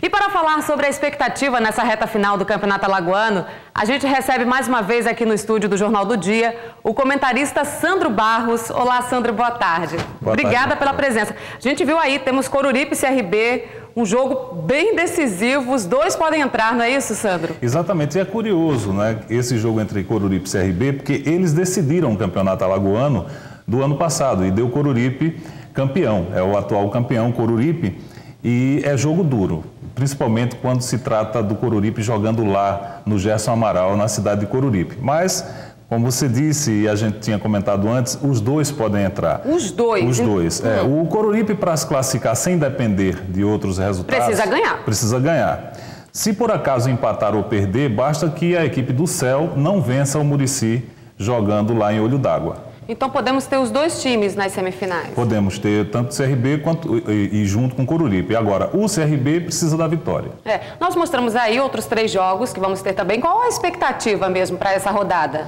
E para falar sobre a expectativa nessa reta final do Campeonato Alagoano, a gente recebe mais uma vez aqui no estúdio do Jornal do Dia o comentarista Sandro Barros. Olá, Sandro, boa tarde. Obrigada pela presença. A gente viu aí, temos Coruripe e CRB, um jogo bem decisivo, os dois podem entrar, não é isso, Sandro? Exatamente, e é curioso, né, esse jogo entre Coruripe e CRB, porque eles decidiram o Campeonato Alagoano do ano passado e deu Coruripe campeão, é o atual campeão Coruripe, e é jogo duro, principalmente quando se trata do Coruripe jogando lá no Gerson Amaral, na cidade de Coruripe. Mas, como você disse e a gente tinha comentado antes, os dois podem entrar. Os dois? Os dois. O Coruripe, para se classificar sem depender de outros resultados... Precisa ganhar. Precisa ganhar. Se por acaso empatar ou perder, basta que a equipe do Céu não vença o Murici jogando lá em Olho d'Água. Então podemos ter os dois times nas semifinais? Podemos ter tanto o CRB quanto e junto com o Coruripe. Agora, o CRB precisa da vitória. Nós mostramos aí outros 3 jogos que vamos ter também. Qual a expectativa mesmo para essa rodada?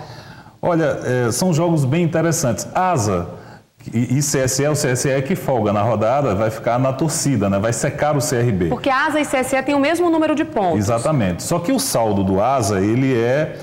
Olha, são jogos bem interessantes. Asa e CSE, o CSE é que folga na rodada, vai ficar na torcida, né? Vai secar o CRB. Porque Asa e CSE têm o mesmo número de pontos. Exatamente. Só que o saldo do Asa, ele é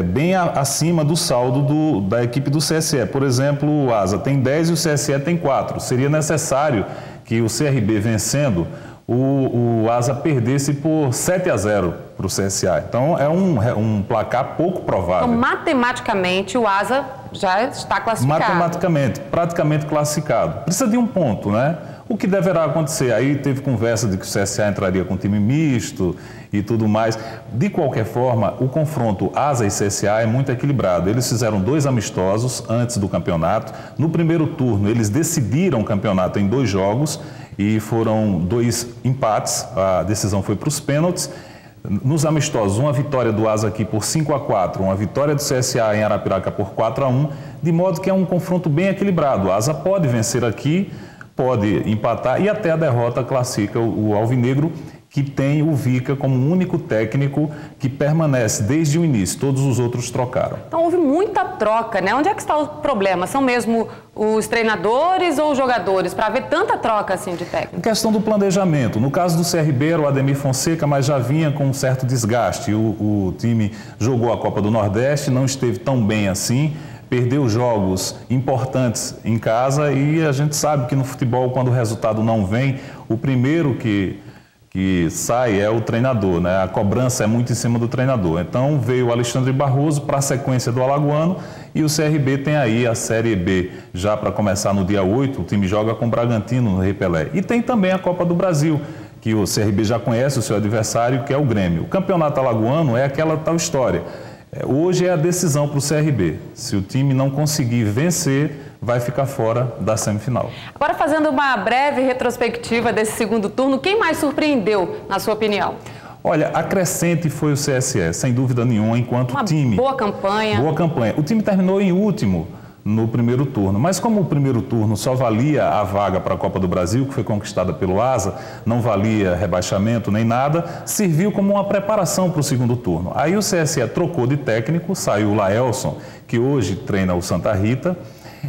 bem acima do saldo da equipe do CSE. Por exemplo, o Asa tem 10 e o CSE tem 4. Seria necessário que o CRB vencendo, o Asa perdesse por 7-0 para o CSA. Então, é um placar pouco provável. Então, matematicamente, o Asa já está classificado. Matematicamente, praticamente classificado. Precisa de um ponto, né? O que deverá acontecer? Aí teve conversa de que o CSA entraria com time misto e tudo mais. De qualquer forma, o confronto Asa e CSA é muito equilibrado. Eles fizeram 2 amistosos antes do campeonato. No primeiro turno, eles decidiram o campeonato em 2 jogos e foram 2 empates. A decisão foi para os pênaltis. Nos amistosos, uma vitória do Asa aqui por 5-4, uma vitória do CSA em Arapiraca por 4-1, de modo que é um confronto bem equilibrado. O Asa pode vencer aqui, pode empatar e até a derrota classifica o Alvinegro, que tem o Vica como único técnico que permanece desde o início. Todos os outros trocaram. Então houve muita troca, né? Onde é que está o problema? São mesmo os treinadores ou os jogadores para haver tanta troca assim de técnico? A questão do planejamento. No caso do CRB era o Ademir Fonseca, mas já vinha com um certo desgaste. O time jogou a Copa do Nordeste, não esteve tão bem assim. Perdeu jogos importantes em casa e a gente sabe que no futebol, quando o resultado não vem, o primeiro que sai é o treinador, né? A cobrança é muito em cima do treinador. Então veio o Alexandre Barroso para a sequência do Alagoano e o CRB tem aí a Série B já para começar no dia 8, o time joga com o Bragantino no Rei Pelé. E tem também a Copa do Brasil, que o CRB já conhece o seu adversário, que é o Grêmio. O campeonato alagoano é aquela tal história. Hoje é a decisão para o CRB. Se o time não conseguir vencer, vai ficar fora da semifinal. Agora, fazendo uma breve retrospectiva desse segundo turno, quem mais surpreendeu, na sua opinião? Olha, a crescente foi o CSE, sem dúvida nenhuma, enquanto time. Boa campanha. Boa campanha. O time terminou em último no primeiro turno, mas como o primeiro turno só valia a vaga para a Copa do Brasil, que foi conquistada pelo Asa, não valia rebaixamento nem nada, serviu como uma preparação para o segundo turno. Aí o CSE trocou de técnico, saiu o Laelson, que hoje treina o Santa Rita,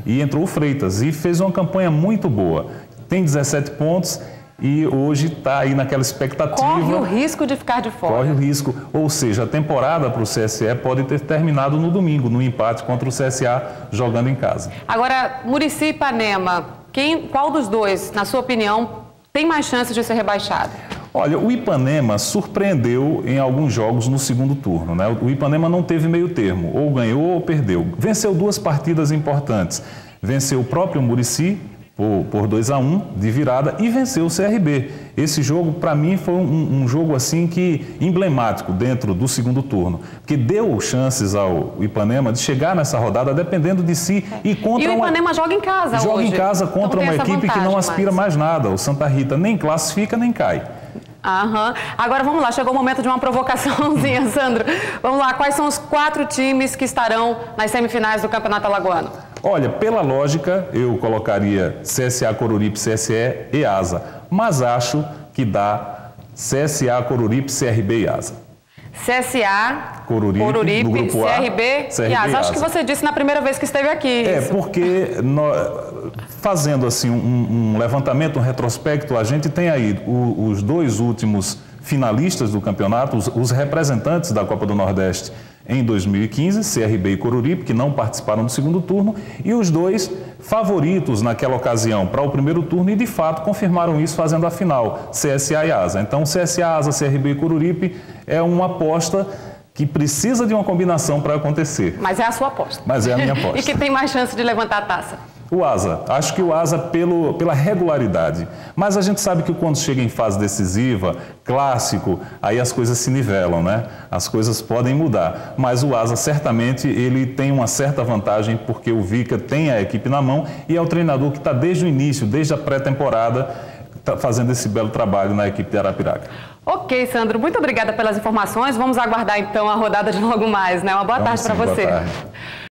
e entrou o Freitas e fez uma campanha muito boa. Tem 17 pontos e hoje está aí naquela expectativa. Corre o risco de ficar de fora. Corre o risco. Ou seja, a temporada para o CSE pode ter terminado no domingo, no empate contra o CSA jogando em casa. Agora, Murici e Ipanema, qual dos dois, na sua opinião, tem mais chances de ser rebaixado? Olha, o Ipanema surpreendeu em alguns jogos no segundo turno, né? O Ipanema não teve meio termo, ou ganhou ou perdeu. Venceu 2 partidas importantes. Venceu o próprio Murici por 2-1 de virada e venceu o CRB. Esse jogo, para mim, foi um jogo assim que emblemático dentro do segundo turno, porque deu chances ao Ipanema de chegar nessa rodada dependendo de si e contra o Ipanema joga em casa hoje. Joga em casa contra então, uma equipe que não aspira mais nada. O Santa Rita nem classifica nem cai. Agora vamos lá, chegou o momento de uma provocaçãozinha, Sandro. Vamos lá, quais são os 4 times que estarão nas semifinais do Campeonato Alagoano? Olha, pela lógica, eu colocaria CSA, Coruripe, CSE e Asa. Mas acho que dá CSA, Coruripe, CRB e Asa. CSA, Coruripe no grupo A, CRB e Asa. Acho que você disse na primeira vez que esteve aqui. Porque fazendo assim um levantamento, um retrospecto, a gente tem aí os 2 últimos finalistas do campeonato, os representantes da Copa do Nordeste em 2015, CRB e Coruripe, que não participaram do segundo turno, e os 2 favoritos naquela ocasião para o primeiro turno e, de fato, confirmaram isso fazendo a final, CSA e ASA. Então, CSA, ASA, CRB e Coruripe é uma aposta que precisa de uma combinação para acontecer. Mas é a sua aposta. Mas é a minha aposta. E que tem mais chance de levantar a taça? O ASA. Acho que o ASA pela regularidade. Mas a gente sabe que quando chega em fase decisiva, clássico, aí as coisas se nivelam, né? As coisas podem mudar. Mas o ASA, certamente, ele tem uma certa vantagem porque o Vica tem a equipe na mão e é o treinador que está desde o início, desde a pré-temporada, tá fazendo esse belo trabalho na equipe de Arapiraca. Ok, Sandro, muito obrigada pelas informações. Vamos aguardar, então, a rodada de logo mais, né? Uma boa tarde para você. Boa tarde.